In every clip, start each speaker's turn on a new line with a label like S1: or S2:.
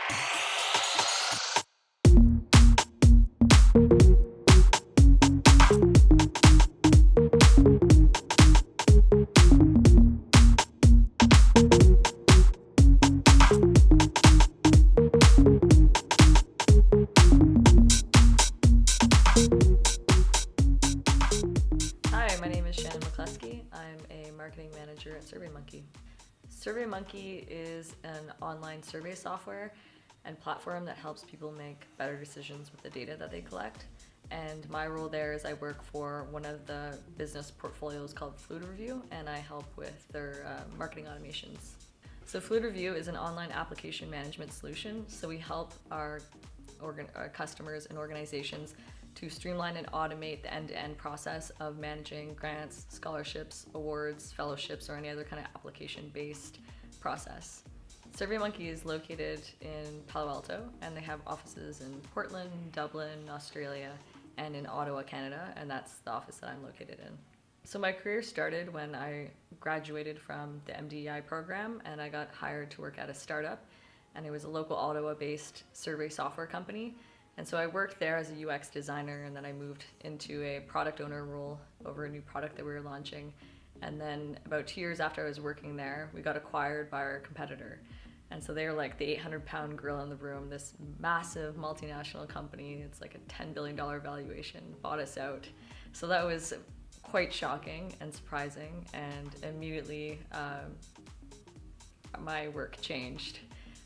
S1: Hi, my name is Shannon McCluskey. I'm a marketing manager at SurveyMonkey. SurveyMonkey is an online survey software and platform that helps people make better decisions with the data that they collect. And my role there is I work for one of the business portfolios called Fluidreview, and I help with their marketing automations. So Fluidreview is an online application management solution. So we help our customers and organizations to streamline and automate the end-to-end process of managing grants, scholarships, awards, fellowships, or any other kind of application-based process. SurveyMonkey is located in Palo Alto, and they have offices in Portland, Dublin, Australia, and in Ottawa, Canada, and that's the office that I'm located in. So my career started when I graduated from the MDEI program, and I got hired to work at a startup, and it was a local Ottawa-based survey software company. And so I worked there as a UX designer, and then I moved into a product owner role over a new product that we were launching. And then about 2 years after I was working there, we got acquired by our competitor. And so they were like the 800-pound gorilla in the room, this massive multinational company. It's like a $10 billion valuation, bought us out. So that was quite shocking and surprising, and immediately my work changed.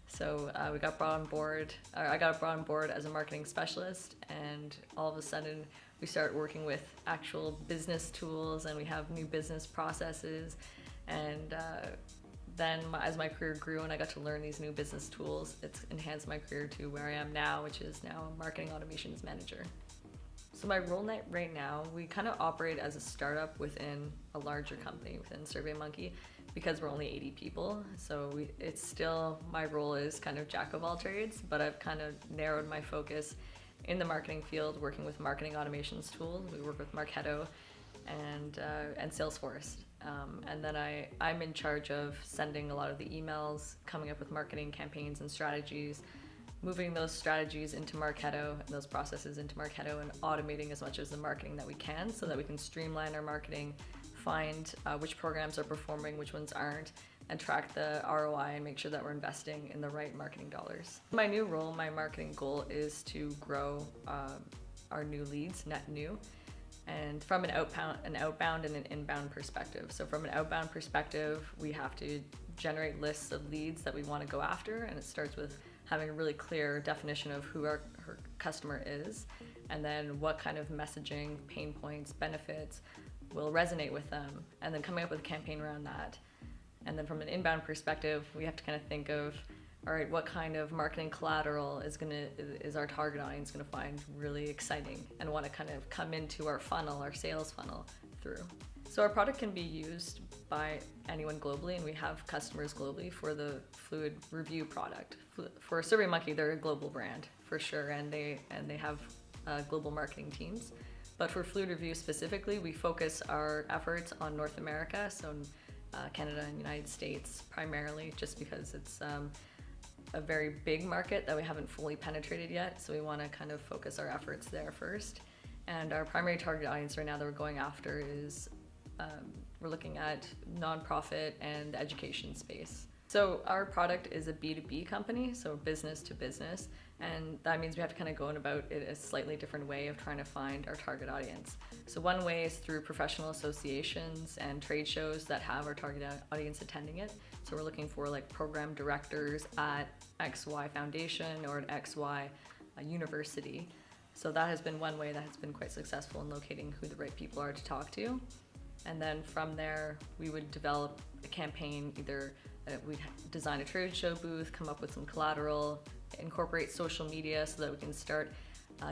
S1: So we got brought on board, I got brought on board as a marketing specialist, and all of a sudden we started working with actual business tools, and we have new business processes. And then as my career grew and I got to learn these new business tools, it's enhanced my career to where I am now, which is now a marketing automations manager. So my role right now, we kind of operate as a startup within a larger company within SurveyMonkey, because we're only 80 people. So it's still, my role is kind of jack of all trades, but I've kind of narrowed my focus in the marketing field, working with marketing automations tools. We work with Marketo and Salesforce. And then I'm in charge of sending a lot of the emails, coming up with marketing campaigns and strategies, moving those strategies into Marketo and those processes into Marketo, and automating as much of the marketing that we can so that we can streamline our marketing, find which programs are performing, which ones aren't, and track the ROI and make sure that we're investing in the right marketing dollars. My new role, my marketing goal is to grow our new leads, net new, and from an outbound and an inbound perspective. So from an outbound perspective, we have to generate lists of leads that we want to go after, and it starts with having a really clear definition of who her customer is, and then what kind of messaging, pain points, benefits will resonate with them, and then coming up with a campaign around that. And then from an inbound perspective, we have to kind of think of, all right, what kind of marketing collateral is our target audience going to find really exciting and want to kind of come into our funnel, our sales funnel through. So our product can be used by anyone globally, and we have customers globally for the Fluidreview product. For SurveyMonkey, they're a global brand for sure, and they have global marketing teams. But for Fluidreview specifically, we focus our efforts on North America, so Canada and United States primarily, just because it's a very big market that we haven't fully penetrated yet. So we want to kind of focus our efforts there first. And our primary target audience right now that we're going after is we're looking at nonprofit and the education space. So our product is a B2B company, so business to business, and that means we have to kind of go about it a slightly different way of trying to find our target audience. So one way is through professional associations and trade shows that have our target audience attending it. So we're looking for like program directors at XY Foundation or at XY University. So that has been one way that has been quite successful in locating who the right people are to talk to. And then from there, we would develop a campaign, either we'd design a trade show booth, come up with some collateral, incorporate social media so that we can start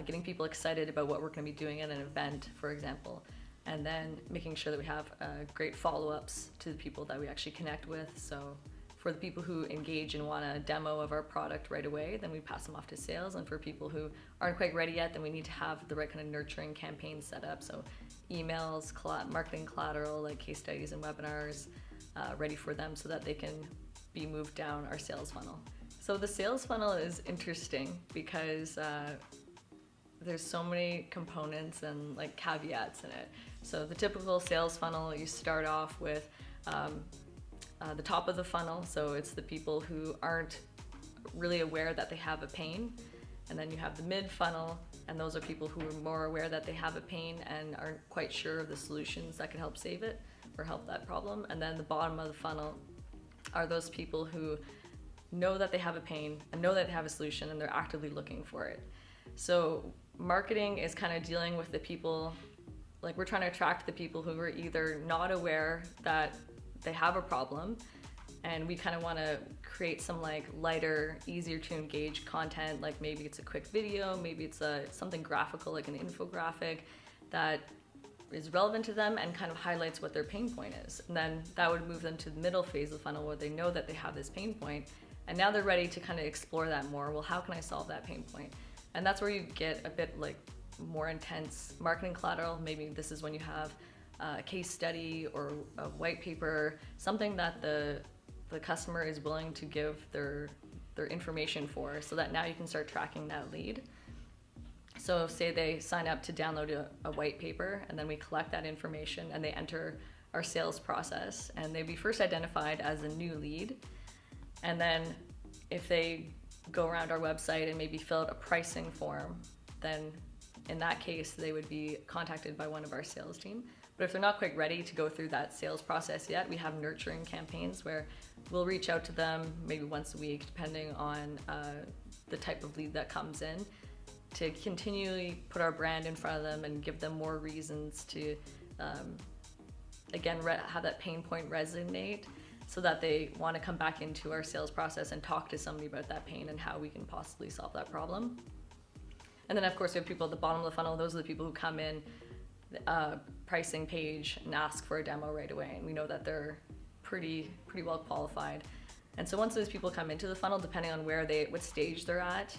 S1: getting people excited about what we're going to be doing at an event, for example. And then making sure that we have great follow-ups to the people that we actually connect with. So for the people who engage and want a demo of our product right away, then we pass them off to sales. And for people who aren't quite ready yet, then we need to have the right kind of nurturing campaigns set up. So emails, marketing collateral, like case studies and webinars ready for them so that they can be moved down our sales funnel. So the sales funnel is interesting because there's so many components and like caveats in it. So the typical sales funnel, you start off with the top of the funnel. So it's the people who aren't really aware that they have a pain. And then you have the mid funnel, and those are people who are more aware that they have a pain and aren't quite sure of the solutions that can help save it or help that problem. And then the bottom of the funnel are those people who know that they have a pain and know that they have a solution and they're actively looking for it. So marketing is kind of dealing with the people, like we're trying to attract the people who are either not aware that they have a problem, and we kind of want to create some like lighter, easier to engage content, like maybe it's a quick video, maybe it's something graphical like an infographic that is relevant to them and kind of highlights what their pain point is. And then that would move them to the middle phase of the funnel where they know that they have this pain point, and now they're ready to kind of explore that more. Well, how can I solve that pain point? And that's where you get a bit like more intense marketing collateral. Maybe this is when you have a case study or a white paper, something that the customer is willing to give their information for, so that now you can start tracking that lead. So say they sign up to download a white paper, and then we collect that information and they enter our sales process, and they'd be first identified as a new lead. And then if they go around our website and maybe fill out a pricing form, then in that case they would be contacted by one of our sales team. But if they're not quite ready to go through that sales process yet, we have nurturing campaigns where we'll reach out to them maybe once a week, depending on the type of lead that comes in, to continually put our brand in front of them and give them more reasons to, again, have that pain point resonate, so that they want to come back into our sales process and talk to somebody about that pain and how we can possibly solve that problem. And then of course we have people at the bottom of the funnel. Those are the people who come in, pricing page, and ask for a demo right away, and we know that they're pretty well qualified. And so once those people come into the funnel, depending on what stage they're at,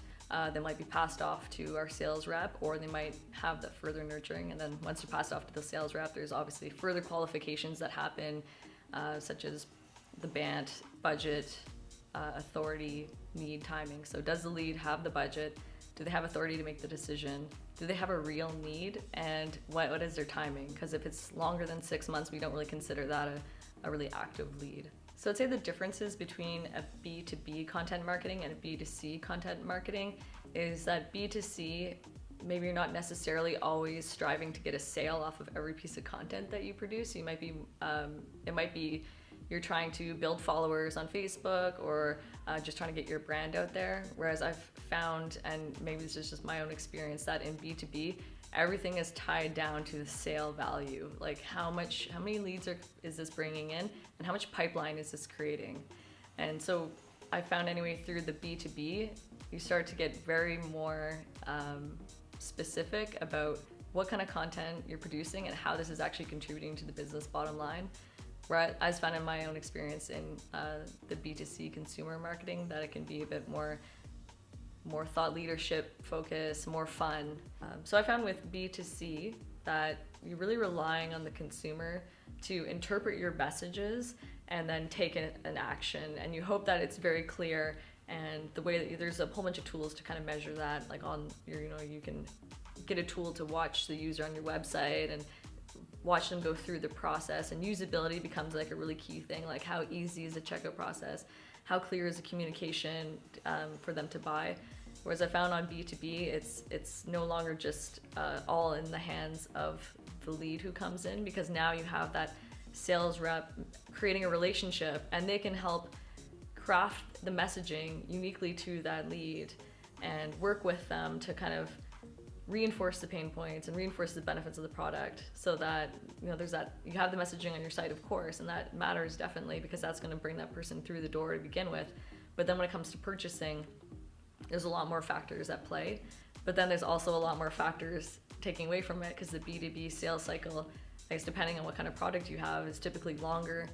S1: they might be passed off to our sales rep, or they might have the further nurturing. And then once they're passed off to the sales rep, there's obviously further qualifications that happen, such as the BANT, budget, authority, need, timing. So does the lead have the budget? Do they have authority to make the decision? Do they have a real need? And what is their timing? Because if it's longer than 6 months, we don't really consider that a really active lead. So I'd say the differences between a B2B content marketing and a B2C content marketing is that B2C, maybe you're not necessarily always striving to get a sale off of every piece of content that you produce. You might be, it might be you're trying to build followers on Facebook, or just trying to get your brand out there. Whereas I've found, and maybe this is just my own experience, that in B2B, everything is tied down to the sale value. Like how many leads is this bringing in, and how much pipeline is this creating? And so I found anyway, through the B2B, you start to get very more specific about what kind of content you're producing and how this is actually contributing to the business bottom line. Where I found in my own experience in the B2C consumer marketing that it can be a bit more thought leadership focused, more fun. So I found with B2C that you're really relying on the consumer to interpret your messages and then take an action, and you hope that it's very clear. And the way that there's a whole bunch of tools to kind of measure that, like on your, you can get a tool to watch the user on your website and watch them go through the process, and usability becomes like a really key thing. Like how easy is the checkout process? How clear is the communication for them to buy? Whereas I found on B2B, it's no longer just all in the hands of the lead who comes in, because now you have that sales rep creating a relationship, and they can help craft the messaging uniquely to that lead and work with them to kind of reinforce the pain points and reinforce the benefits of the product, so that there's that, you have the messaging on your site, of course, and that matters definitely, because that's going to bring that person through the door to begin with. But then when it comes to purchasing, there's a lot more factors at play, but then there's also a lot more factors taking away from it, because the B2B sales cycle, I guess depending on what kind of product you have, is typically longer,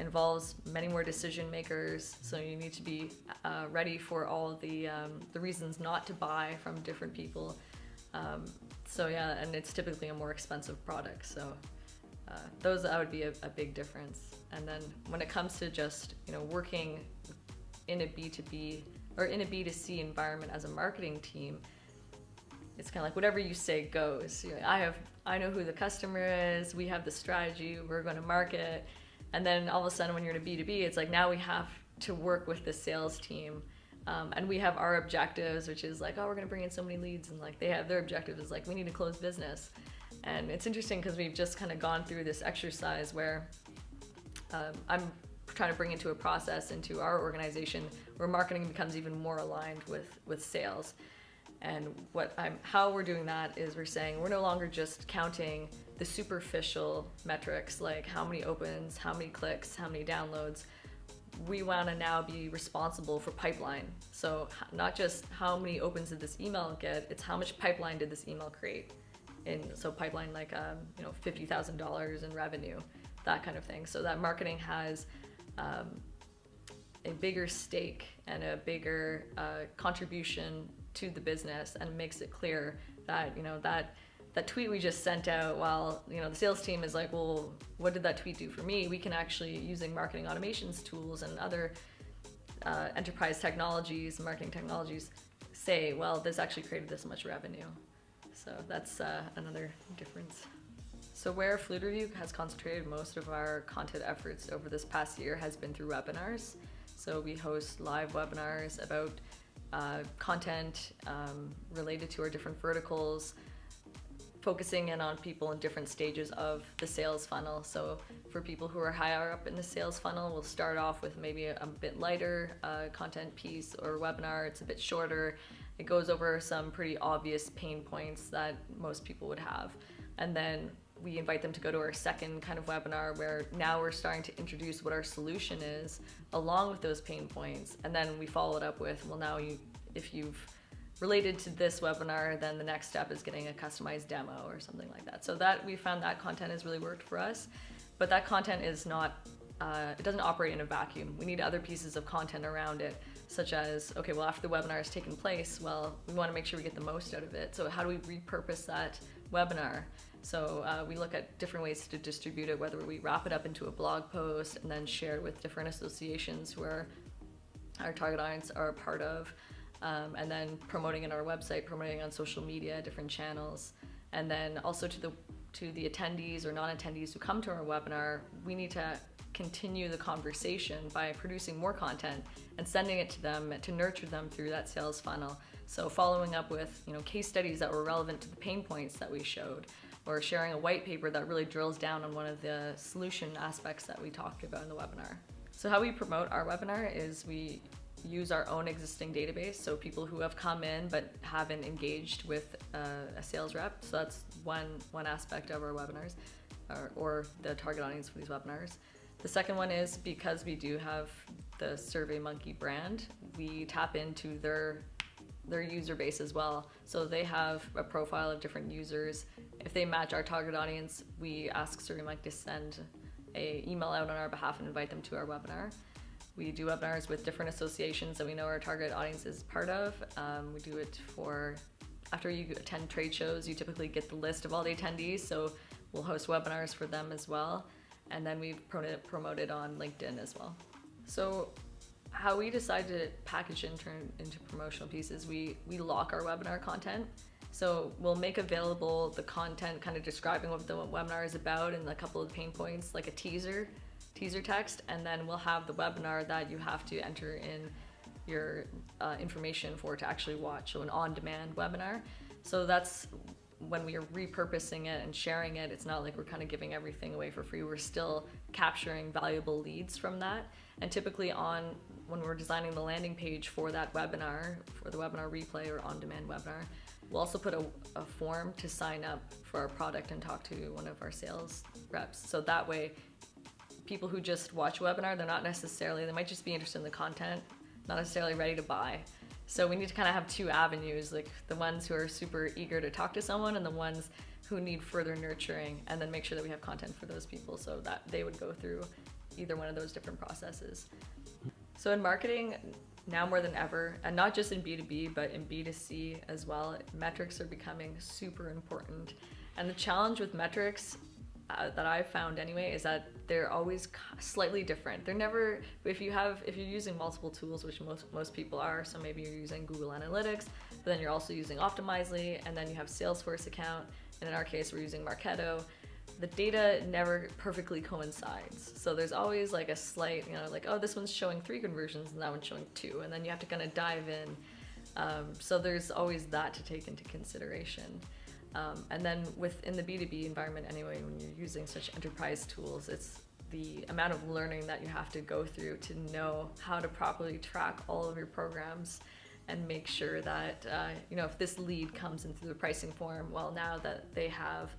S1: involves many more decision makers, so you need to be ready for all of the reasons not to buy from different people. So yeah, and it's typically a more expensive product. So those would be a big difference. And then when it comes to just working in a B2B or in a B2C environment as a marketing team, it's kind of like whatever you say goes. I know who the customer is, we have the strategy, we're going to market. And then all of a sudden when you're in a B2B, it's like now we have to work with the sales team. And we have our objectives, which is like, oh, we're going to bring in so many leads. And like they have their objective is like, we need to close business. And it's interesting because we've just kind of gone through this exercise where I'm trying to bring into a process into our organization where marketing becomes even more aligned with sales. And how we're doing that is we're saying we're no longer just counting the superficial metrics like how many opens, how many clicks, how many downloads. We want to now be responsible for pipeline. So not just how many opens did this email get, it's how much pipeline did this email create. So pipeline like $50,000 in revenue, that kind of thing. So that marketing has a bigger stake and a bigger contribution to the business, and makes it clear that that tweet we just sent out, while the sales team is like, well, what did that tweet do for me? We can actually, using marketing automations tools and other enterprise technologies, marketing technologies, say, well, this actually created this much revenue. So that's another difference. So where Fluidreview has concentrated most of our content efforts over this past year has been through webinars. So we host live webinars about content related to our different verticals, focusing in on people in different stages of the sales funnel. So for people who are higher up in the sales funnel, we'll start off with maybe a bit lighter content piece or webinar. It's a bit shorter. It goes over some pretty obvious pain points that most people would have. And then we invite them to go to our second kind of webinar where now we're starting to introduce what our solution is along with those pain points. And then we follow it up with, well, now if you've related to this webinar, then the next step is getting a customized demo or something like that. So that we found that content has really worked for us, but that content is not, it doesn't operate in a vacuum. We need other pieces of content around it, such as, okay, well, after the webinar has taken place, well, we want to make sure we get the most out of it. So how do we repurpose that webinar? So we look at different ways to distribute it, whether we wrap it up into a blog post and then share it with different associations who our target audience are a part of, and then promoting it on our website, promoting it on social media, different channels, and then also to the attendees or non-attendees who come to our webinar, we need to continue the conversation by producing more content and sending it to them to nurture them through that sales funnel. So following up with case studies that were relevant to the pain points that we showed, or sharing a white paper that really drills down on one of the solution aspects that we talked about in the webinar. So how we promote our webinar is we use our own existing database, so people who have come in but haven't engaged with a sales rep. So that's one aspect of our webinars, or the target audience for these webinars. The second one is because we do have the SurveyMonkey brand, we tap into their user base as well. So they have a profile of different users. If they match our target audience, we ask SurveyMonkey to send an email out on our behalf and invite them to our webinar. We do webinars with different associations that we know our target audience is part of. We do it after you attend trade shows, you typically get the list of all the attendees, so we'll host webinars for them as well. And then we've promoted on LinkedIn as well. So how we decide to package and turn into promotional pieces, we lock our webinar content. So we'll make available the content kind of describing what the webinar is about and a couple of pain points, like a teaser text, and then we'll have the webinar that you have to enter in your information for to actually watch, so an on-demand webinar. So that's when we are repurposing it and sharing it, it's not like we're kind of giving everything away for free. We're still capturing valuable leads from that. And typically when we're designing the landing page for that webinar, for the webinar replay or on-demand webinar, we'll also put a form to sign up for our product and talk to one of our sales reps. So that way, people who just watch a webinar, they might just be interested in the content, not necessarily ready to buy. So we need to kind of have two avenues, like the ones who are super eager to talk to someone and the ones who need further nurturing, and then make sure that we have content for those people so that they would go through either one of those different processes. So in marketing, now more than ever, and not just in B2B, but in B2C as well, metrics are becoming super important. And the challenge with metrics that I've found anyway is that they're always slightly different. They're never, if you're using multiple tools, which most people are, so maybe you're using Google Analytics, but then you're also using Optimizely, and then you have Salesforce account, and in our case we're using Marketo. The data never perfectly coincides. So there's always like a slight, like, oh, this one's showing 3 conversions and that one's showing 2, and then you have to kind of dive in. So there's always that to take into consideration. And then within the B2B environment anyway, when you're using such enterprise tools, it's the amount of learning that you have to go through to know how to properly track all of your programs and make sure that, if this lead comes in through the pricing form, well, now that they have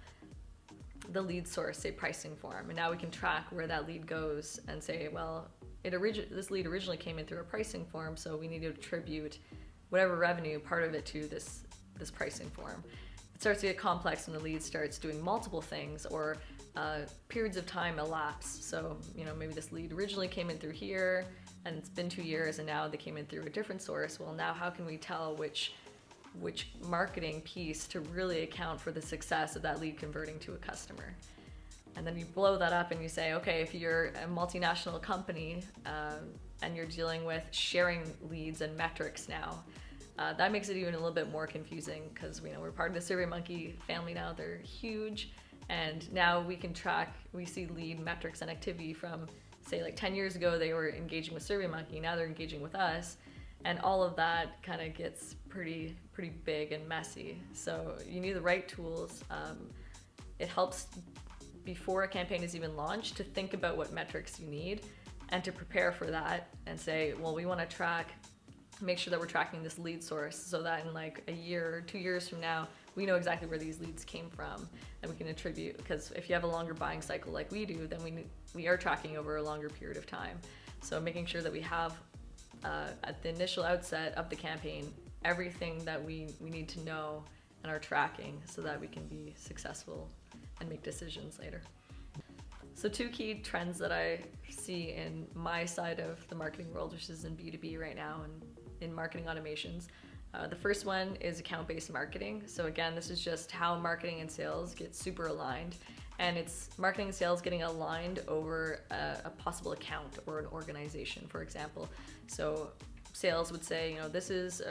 S1: the lead source, say pricing form, and now we can track where that lead goes and say, well, this lead originally came in through a pricing form, so we need to attribute whatever revenue, part of it, to this pricing form. It starts to get complex when the lead starts doing multiple things, or periods of time elapse. So, maybe this lead originally came in through here and it's been 2 years and now they came in through a different source. Well, now how can we tell which marketing piece to really account for the success of that lead converting to a customer? And then you blow that up and you say, okay, if you're a multinational company and you're dealing with sharing leads and metrics now, that makes it even a little bit more confusing, because we're part of the SurveyMonkey family now. They're huge, and now we see lead metrics and activity from, say, like 10 years ago they were engaging with SurveyMonkey, now they're engaging with us, and all of that kind of gets pretty big and messy. So you need the right tools. It helps before a campaign is even launched to think about what metrics you need and to prepare for that and say, well, we want to make sure that we're tracking this lead source so that in like a year or 2 years from now, we know exactly where these leads came from and we can attribute, because if you have a longer buying cycle like we do, then we are tracking over a longer period of time. So making sure that we have at the initial outset of the campaign, everything that we need to know and are tracking so that we can be successful and make decisions later. So 2 key trends that I see in my side of the marketing world, which is in B2B right now and in marketing automations. The first one is account-based marketing. So again, this is just how marketing and sales get super aligned, and it's marketing and sales getting aligned over a possible account or an organization, for example. So sales would say, this is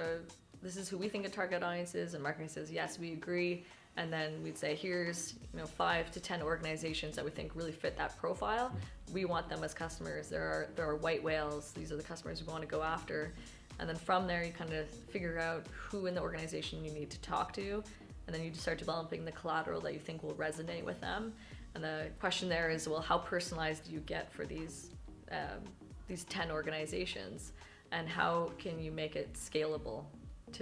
S1: who we think a target audience is, and marketing says, yes, we agree. And then we'd say, here's 5 to 10 organizations that we think really fit that profile. We want them as customers. There are white whales. These are the customers we want to go after. And then from there, you kind of figure out who in the organization you need to talk to, and then you just start developing the collateral that you think will resonate with them. And the question there is, well, how personalized do you get for these 10 organizations, and how can you make it scalable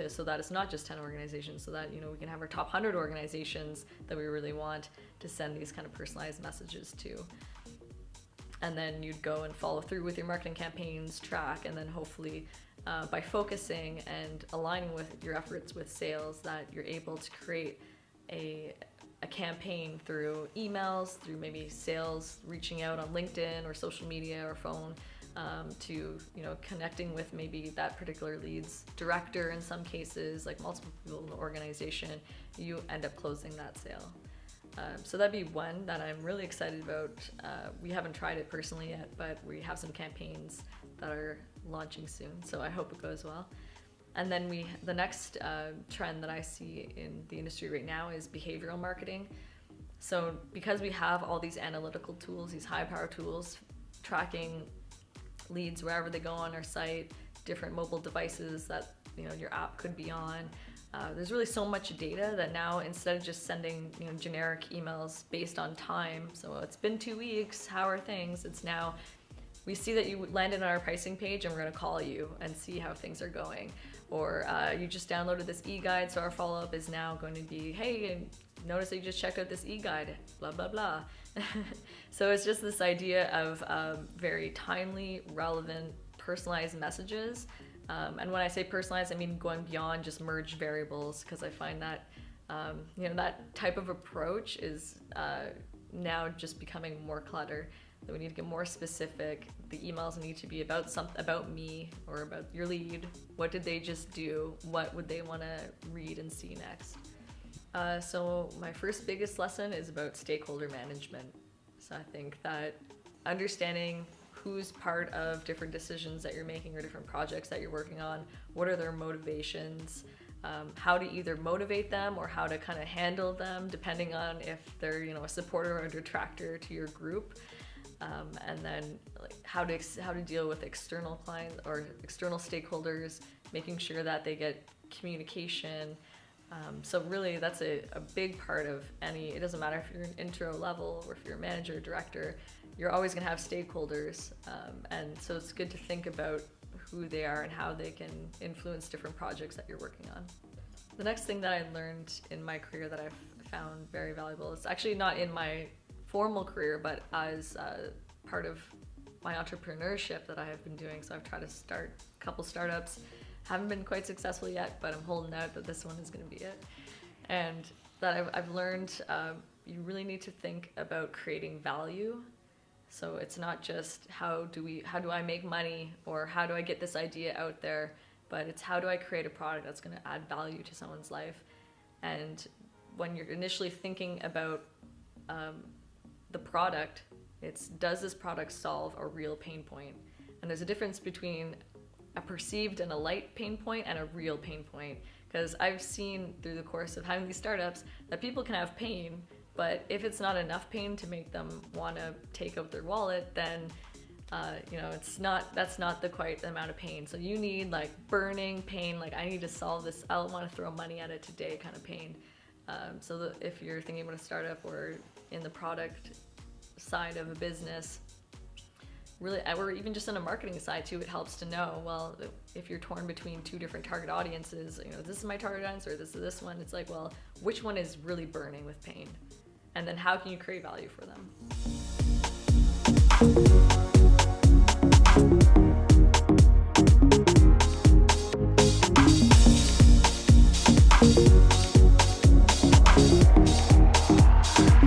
S1: so that it's not just 10 organizations, so that we can have our top 100 organizations that we really want to send these kind of personalized messages to. And then you'd go and follow through with your marketing campaigns, track, and then hopefully by focusing and aligning with your efforts with sales, that you're able to create a campaign through emails, through maybe sales reaching out on LinkedIn or social media or phone, to connecting with maybe that particular lead's director in some cases, like multiple people in the organization. You end up closing that sale. So that'd be one that I'm really excited about. We haven't tried it personally yet, but we have some campaigns that are launching soon, so I hope it goes well. And then the next trend that I see in the industry right now is behavioral marketing. So because we have all these analytical tools, these high power tools, tracking leads wherever they go on our site, different mobile devices that your app could be on, there's really so much data that now, instead of just sending generic emails based on time, so it's been 2 weeks, how are things, it's now, we see that you landed on our pricing page and we're going to call you and see how things are going. Or you just downloaded this e-guide, so our follow-up is now going to be, hey, notice that you just checked out this e-guide, blah, blah, blah. So it's just this idea of very timely, relevant, personalized messages. And when I say personalized, I mean going beyond just merged variables, because I find that that type of approach is now just becoming more clutter. That we need to get more specific. The emails need to be about me or about your lead. What did they just do? What would they want to read and see next? So my first biggest lesson is about stakeholder management. So I think that understanding who's part of different decisions that you're making or different projects that you're working on, what are their motivations, how to either motivate them or how to kind of handle them depending on if they're, you know, a supporter or a detractor to your group. And then like how to deal with external clients or external stakeholders, making sure that they get communication. So really that's a big part of it doesn't matter if you're an intro level or if you're a manager or director, you're always going to have stakeholders. And so it's good to think about who they are and how they can influence different projects that you're working on. The next thing that I learned in my career that I've found very valuable, it's actually not in my formal career, but as part of my entrepreneurship that I have been doing. So I've tried to start a couple startups. Haven't been quite successful yet, but I'm holding out that this one is going to be it. And that I've learned you really need to think about creating value. So it's not just how do I make money or how do I get this idea out there, but it's how do I create a product that's going to add value to someone's life. And when you're initially thinking about the product, does this product solve a real pain point? And there's a difference between a perceived and a light pain point and a real pain point. Because I've seen through the course of having these startups that people can have pain, but if it's not enough pain to make them want to take out their wallet, then that's not quite the amount of pain. So you need like burning pain, like I need to solve this, I don't want to throw money at it today kind of pain. So if you're thinking about a startup or in the product side of a business, really, or even just on a marketing side too, it helps to know, well, if you're torn between two different target audiences, you know, this is my target audience or this is this one, it's like, well, which one is really burning with pain? And then how can you create value for them?